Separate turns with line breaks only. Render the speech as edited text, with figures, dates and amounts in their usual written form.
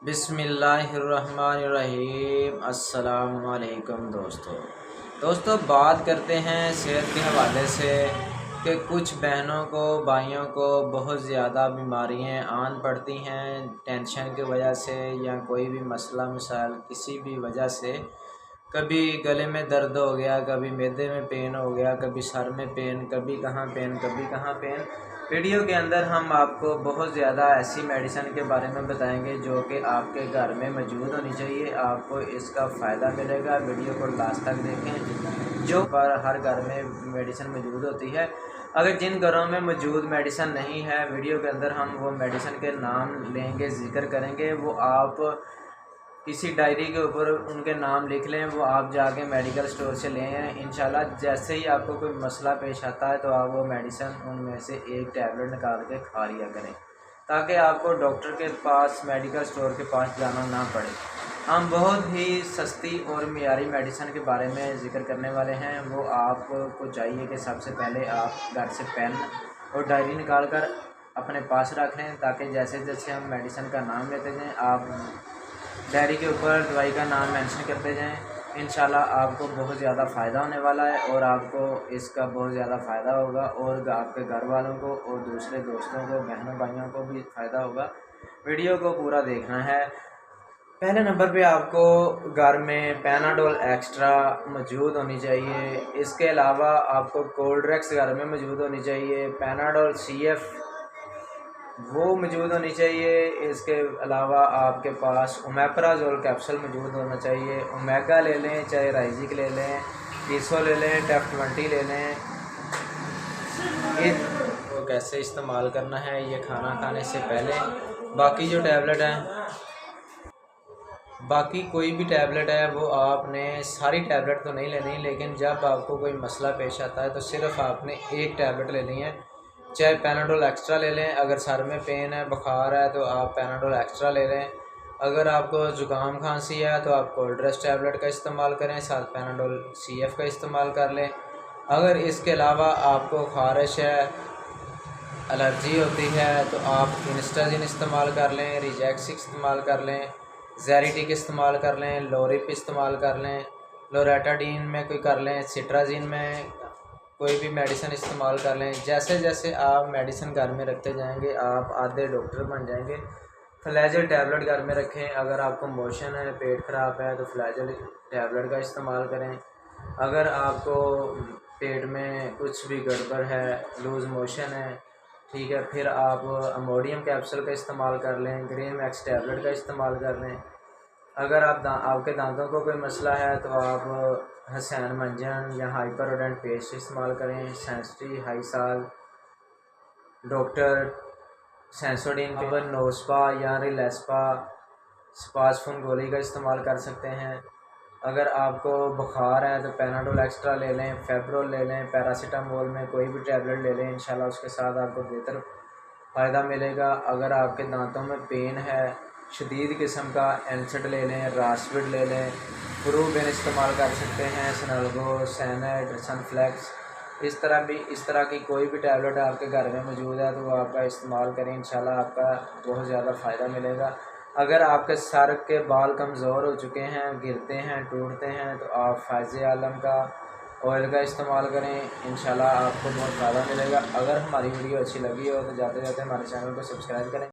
बिस्मिल्लाहिर्रहमानिर्रहीम। अस्सलामुअलैकुम दोस्तों बात करते हैं सेहत के हवाले से कि कुछ बहनों को भाइयों को बहुत ज़्यादा बीमारियां आन पड़ती हैं टेंशन की वजह से या कोई भी मसला मिसाल किसी भी वजह से। कभी गले में दर्द हो गया, कभी मैदे में पेन हो गया, कभी सर में पेन, कभी कहाँ पेन, कभी कहाँ पेन। वीडियो के अंदर हम आपको बहुत ज़्यादा ऐसी मेडिसिन के बारे में बताएंगे जो कि आपके घर में मौजूद होनी चाहिए। आपको इसका फ़ायदा मिलेगा। वीडियो को लास्ट तक देखें। जो पर हर घर में मेडिसिन मौजूद होती है, अगर जिन घरों में मौजूद मेडिसिन नहीं है, वीडियो के अंदर हम वो मेडिसिन के नाम लेंगे, जिक्र करेंगे। वो आप किसी डायरी के ऊपर उनके नाम लिख लें, वो आप जाके मेडिकल स्टोर से लें हैं। इंशाल्लाह जैसे ही आपको कोई मसला पेश आता है तो आप वो मेडिसिन उनमें से एक टैबलेट निकाल के खा लिया करें, ताकि आपको डॉक्टर के पास मेडिकल स्टोर के पास जाना ना पड़े। हम बहुत ही सस्ती और मियारी मेडिसिन के बारे में ज़िक्र करने वाले हैं। वो आपको चाहिए कि सबसे पहले आप घर से पेन और डायरी निकाल कर अपने पास रख लें, ताकि जैसे जैसे हम मेडिसिन का नाम लेते जाएँ आप डायरी के ऊपर दवाई का नाम मेंशन करते जाएं। इंशाल्लाह आपको बहुत ज़्यादा फ़ायदा होने वाला है और आपको इसका बहुत ज़्यादा फ़ायदा होगा और आपके घर वालों को और दूसरे दोस्तों को, बहनों भाइयों को भी फ़ायदा होगा। वीडियो को पूरा देखना है। पहले नंबर पे आपको घर में पैनाडोल एक्स्ट्रा मौजूद होनी चाहिए। इसके अलावा आपको कोल्ड्रेक्स घर में मौजूद होनी चाहिए। पैनाडोल CF वो मौजूद होनी चाहिए। इसके अलावा आपके पास ओमेप्राजोल कैप्सूल मौजूद होना चाहिए। ओमेगा ले लें, चाहे राइजिक ले लें, टीसो ले लें, टेफ20 ले लें। वो कैसे इस्तेमाल करना है ये खाना खाने से पहले। बाकी जो टैबलेट हैं, बाकी कोई भी टैबलेट है वो आपने सारी टैबलेट तो नहीं लेनी, लेकिन जब आपको कोई मसला पेश आता है तो सिर्फ आपने एक टैबलेट लेनी है। चाहे पैनाडोल एक्स्ट्रा ले लें, अगर सर में पेन है, बुखार है तो आप पैनाडोल एक्स्ट्रा ले लें। अगर आपको ज़ुकाम खांसी है तो आप कोल्ड्रेस टैबलेट का इस्तेमाल करें, साथ पैनाडोल CF का इस्तेमाल कर लें। अगर इसके अलावा आपको ख़ारिश है, एलर्जी होती है तो आप इन्स्टाजिन इस्तेमाल कर लें, रिजैक्सिक इस्तेमाल कर लें, ज़ेरिटिक इस्तेमाल कर लें, लोरिप इस्तेमाल कर लें, लोरेटाडीन में कोई कर लें, सिट्राजिन में कोई भी मेडिसिन इस्तेमाल कर लें। जैसे जैसे आप मेडिसिन घर में रखते जाएंगे आप आधे डॉक्टर बन जाएंगे। फ्लैजल टैबलेट घर में रखें। अगर आपको मोशन है, पेट ख़राब है तो फ्लैजल टैबलेट का इस्तेमाल करें। अगर आपको पेट में कुछ भी गड़बड़ है, लूज़ मोशन है, ठीक है, फिर आप अमोडियम कैप्सूल का इस्तेमाल कर लें, ग्रीन मैक्स टैबलेट का इस्तेमाल कर लें। अगर आपके दांतों को कोई मसला है तो आप हसैन मंजन या हाइपरोडेंट पेस्ट इस्तेमाल करें। सेंसिटी, हाईसाल, डॉक्टर सेंसोडीन के बाद नोस्पा या रिलेस्पा स्पासफोन गोली का इस्तेमाल कर सकते हैं। अगर आपको बुखार है तो पैनाडोल एक्स्ट्रा ले लें, फेब्रोल ले लें, पैरासीटामोल में कोई भी टैबलेट ले लें। इंशाल्लाह उसके साथ आपको बेहतर फ़ायदा मिलेगा। अगर आपके दांतों में पेन है, शदीद किस्म का, एनसिड ले लें, रासविड ले लें, फ्रूबेन इस्तेमाल कर सकते हैं, सनल्गो, सैनेट, सनफ्लेक्स। इस तरह की कोई भी टैबलेट आपके घर में मौजूद है तो वो आपका इस्तेमाल करें। इंशाल्लाह आपका बहुत ज़्यादा फ़ायदा मिलेगा। अगर आपके सर के बाल कमज़ोर हो चुके हैं, गिरते हैं, टूटते हैं तो आप फ़ाज़े आलम का ऑयल का इस्तेमाल करें। इंशाल्लाह आपको बहुत फ़ायदा मिलेगा। अगर हमारी वीडियो अच्छी लगी हो तो जाते जाते हमारे चैनल को सब्सक्राइब करें।